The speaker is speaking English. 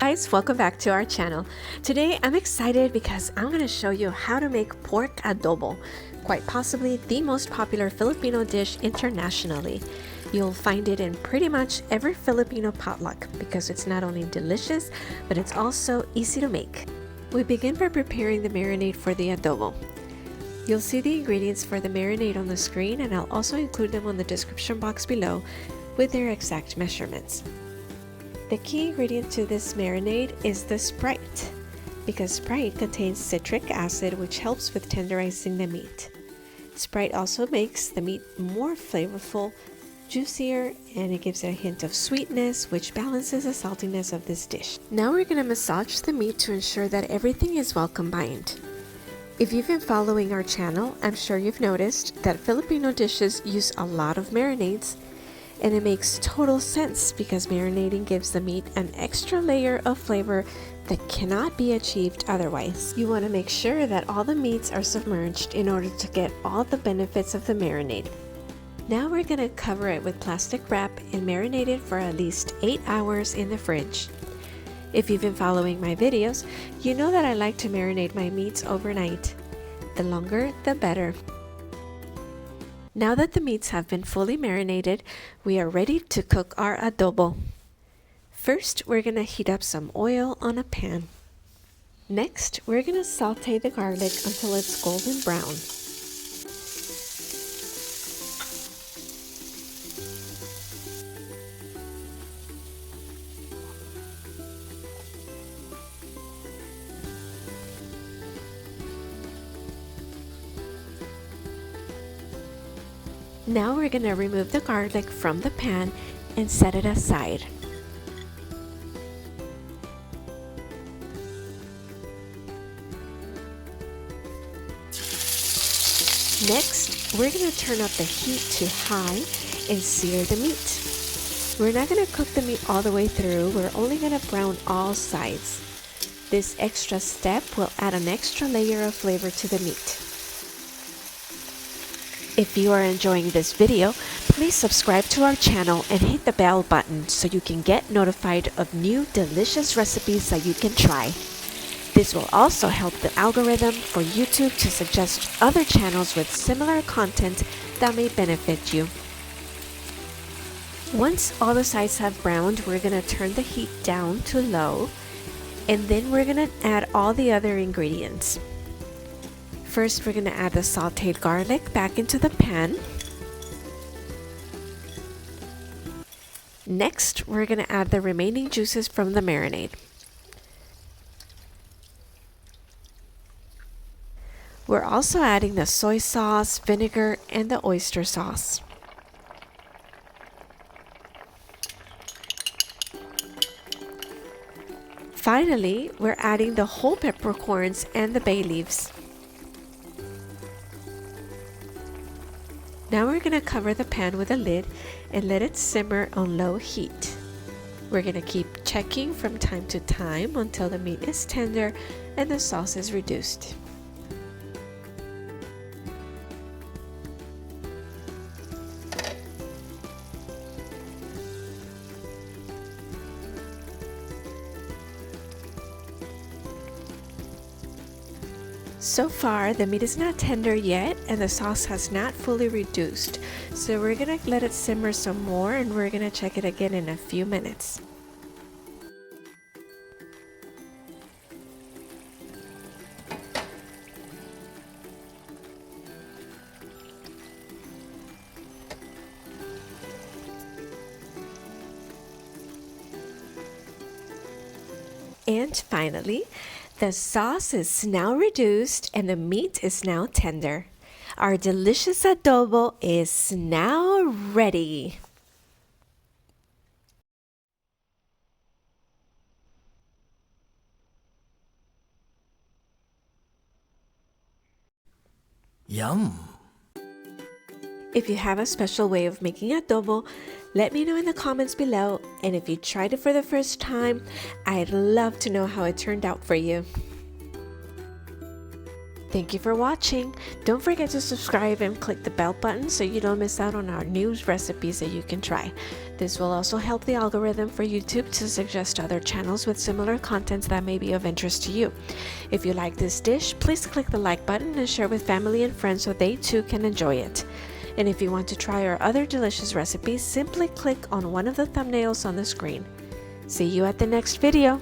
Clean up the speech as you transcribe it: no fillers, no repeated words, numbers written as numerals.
Guys, welcome back to our channel. Today I'm excited because I'm going to show you how to make pork adobo, quite possibly the most popular Filipino dish internationally. You'll find it in pretty much every Filipino potluck because it's not only delicious, but it's also easy to make. We begin by preparing the marinade for the adobo. You'll see the ingredients for the marinade on the screen, and I'll also include them on the description box below with their exact measurements. The key ingredient to this marinade is the Sprite, because Sprite contains citric acid, which helps with tenderizing the meat. Sprite also makes the meat more flavorful, juicier, and it gives it a hint of sweetness, which balances the saltiness of this dish. Now we're going to massage the meat to ensure that everything is well combined. If you've been following our channel, I'm sure you've noticed that Filipino dishes use a lot of marinades. And it makes total sense because marinating gives the meat an extra layer of flavor that cannot be achieved otherwise. You want to make sure that all the meats are submerged in order to get all the benefits of the marinade. Now we're going to cover it with plastic wrap and marinate it for at least 8 hours in the fridge. If you've been following my videos, you know that I like to marinate my meats overnight. The longer, the better. Now that the meats have been fully marinated, we are ready to cook our adobo. First, we're going to heat up some oil on a pan. Next, we're going to saute the garlic until it's golden brown. Now we're going to remove the garlic from the pan and set it aside. Next, we're going to turn up the heat to high and sear the meat. We're not going to cook the meat all the way through, we're only going to brown all sides. This extra step will add an extra layer of flavor to the meat. If you are enjoying this video, please subscribe to our channel and hit the bell button so you can get notified of new delicious recipes that you can try. This will also help the algorithm for YouTube to suggest other channels with similar content that may benefit you. Once all the sides have browned, we're going to turn the heat down to low, and then we're going to add all the other ingredients. First, we're going to add the sauteed garlic back into the pan. Next, we're going to add the remaining juices from the marinade. We're also adding the soy sauce, vinegar, and the oyster sauce. Finally, we're adding the whole peppercorns and the bay leaves. Now we're going to cover the pan with a lid and let it simmer on low heat. We're going to keep checking from time to time until the meat is tender and the sauce is reduced. So far, the meat is not tender yet and the sauce has not fully reduced. So we're going to let it simmer some more and we're going to check it again in a few minutes. And finally, the sauce is now reduced and the meat is now tender. Our delicious adobo is now ready. Yum! If you have a special way of making adobo, let me know in the comments below, and if you tried it for the first time, I'd love to know how it turned out for you. Thank you for watching. Don't forget to subscribe and click the bell button so you don't miss out on our new recipes that you can try. This will also help the algorithm for YouTube to suggest other channels with similar contents that may be of interest to you. If you like this dish, please click the like button and share with family and friends so they too can enjoy it. And if you want to try our other delicious recipes, simply click on one of the thumbnails on the screen. See you at the next video.